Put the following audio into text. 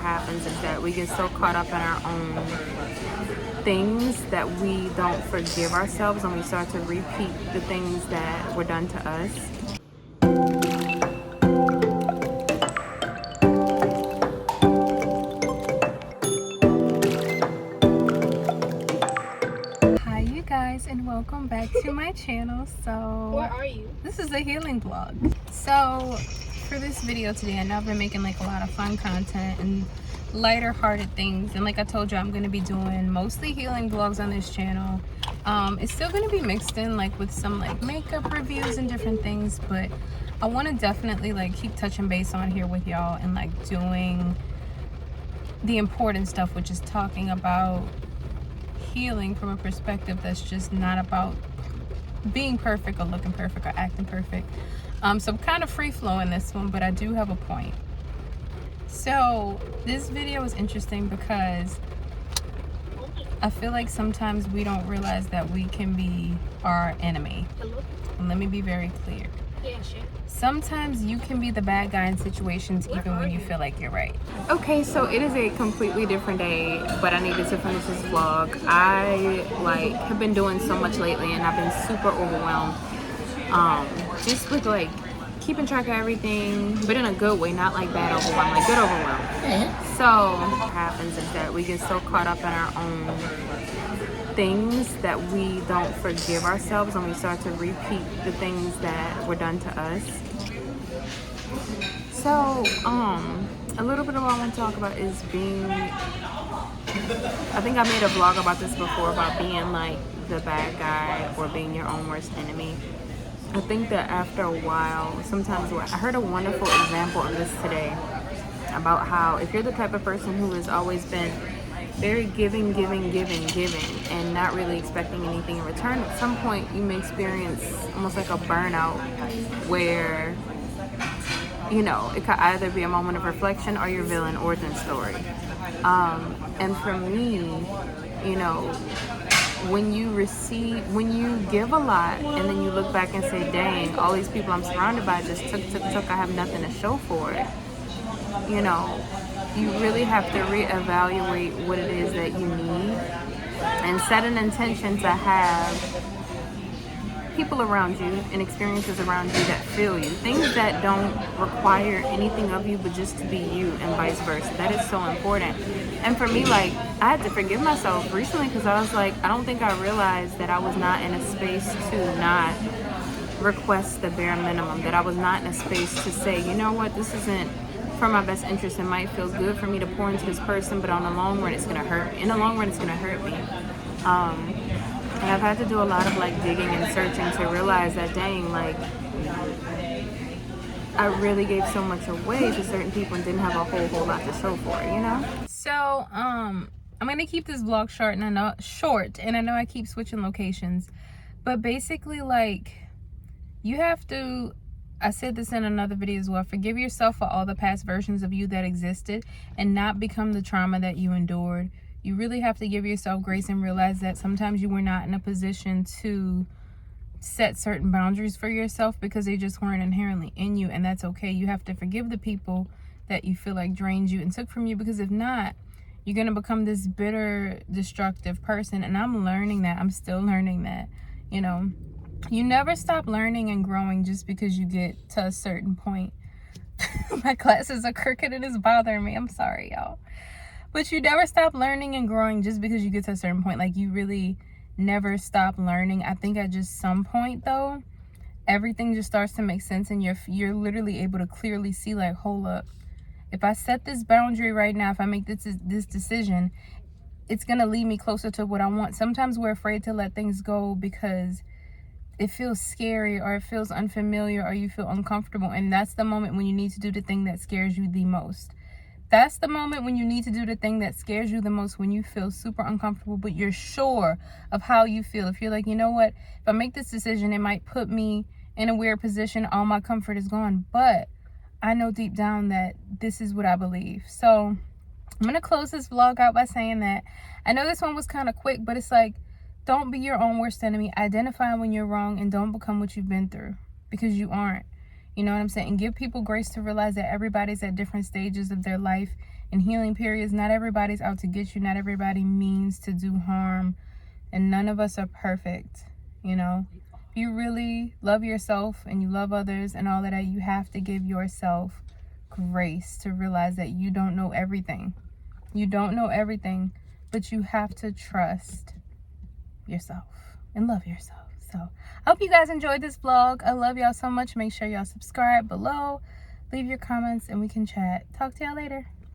happens is that we get so caught up in our own things that we don't forgive ourselves, and we start to repeat the things that were done to us. Hi you guys, and welcome back to my channel. So where are you? This is a healing vlog. So for this video today, I know I've been making like a lot of fun content and lighter hearted things, and like I told you, I'm going to be doing mostly healing vlogs on this channel. It's still going to be mixed in like with some like makeup reviews and different things, but I want to definitely like keep touching base on here with y'all and like doing the important stuff, which is talking about healing from a perspective that's just not about being perfect or looking perfect or acting perfect. So I'm kind of free flowing this one, but I do have a point. So this video is interesting because I feel like sometimes we don't realize that we can be our enemy. Hello? And let me be very clear. Yeah, sure. Sometimes you can be the bad guy in situations even when you feel like you're right. Okay, so it is a completely different day, but I needed to finish this vlog. I have been doing so much lately, and I've been super overwhelmed. Just with like keeping track of everything, but in a good way, not like bad overwhelmed, like good overwhelmed. So what happens is that we get so caught up in our own things that we don't forgive ourselves, and we start to repeat the things that were done to us. So a little bit of what I want to talk about is being, I think I made a vlog about this before, about being like the bad guy or being your own worst enemy. I think that after a while, sometimes I heard a wonderful example of this today about how if you're the type of person who has always been very giving and not really expecting anything in return, at some point you may experience almost like a burnout where, you know, it could either be a moment of reflection or your villain origin story. And for me, you know, when you give a lot and then you look back and say, dang, all these people I'm surrounded by just took, I have nothing to show for it. You know, you really have to reevaluate what it is that you need and set an intention to have people around you and experiences around you that feel you. Things that don't require anything of you but just to be you, and vice versa. That is so important. And for me, like, I had to forgive myself recently because I was like, I don't think I realized that I was not in a space to not request the bare minimum, that I was not in a space to say, you know what, this isn't for my best interest. It might feel good for me to pour into this person, but on the long run, it's going to hurt. In the long run, it's going to hurt me. And I've had to do a lot of like digging and searching to realize that, dang, like, I really gave so much away to certain people and didn't have a whole lot to show for it, you know? So, I'm gonna keep this vlog short, and I know I keep switching locations, but basically, like, you have to, I said this in another video as well, forgive yourself for all the past versions of you that existed and not become the trauma that you endured. You really have to give yourself grace and realize that sometimes you were not in a position to set certain boundaries for yourself because they just weren't inherently in you, and that's okay. You have to forgive the people that you feel like drained you and took from you, because if not, you're going to become this bitter, destructive person. And I'm learning that. I'm still learning that. You know, you never stop learning and growing just because you get to a certain point. My glasses are crooked and it's bothering me. I'm sorry, y'all. But you never stop learning and growing just because you get to a certain point. Like, you really never stop learning. I think at just some point, though, everything just starts to make sense, and you're literally able to clearly see, like, hold up. If I set this boundary right now, if I make this decision, it's going to lead me closer to what I want. Sometimes we're afraid to let things go because it feels scary, or it feels unfamiliar, or you feel uncomfortable. And that's the moment when you need to do the thing that scares you the most. That's the moment when you need to do the thing that scares you the most, when you feel super uncomfortable, but you're sure of how you feel. If you're like, you know what, if I make this decision, it might put me in a weird position. All my comfort is gone. But I know deep down that this is what I believe. So I'm going to close this vlog out by saying that I know this one was kind of quick, but it's like, don't be your own worst enemy. Identify when you're wrong and don't become what you've been through, because you aren't. You know what I'm saying? And give people grace to realize that everybody's at different stages of their life in healing periods. Not everybody's out to get you. Not everybody means to do harm. And none of us are perfect, you know. If you really love yourself and you love others and all of that, you have to give yourself grace to realize that you don't know everything. You don't know everything, but you have to trust yourself and love yourself. So I hope you guys enjoyed this vlog. I love y'all so much. Make sure y'all subscribe below, leave your comments, and we can chat. Talk to y'all later.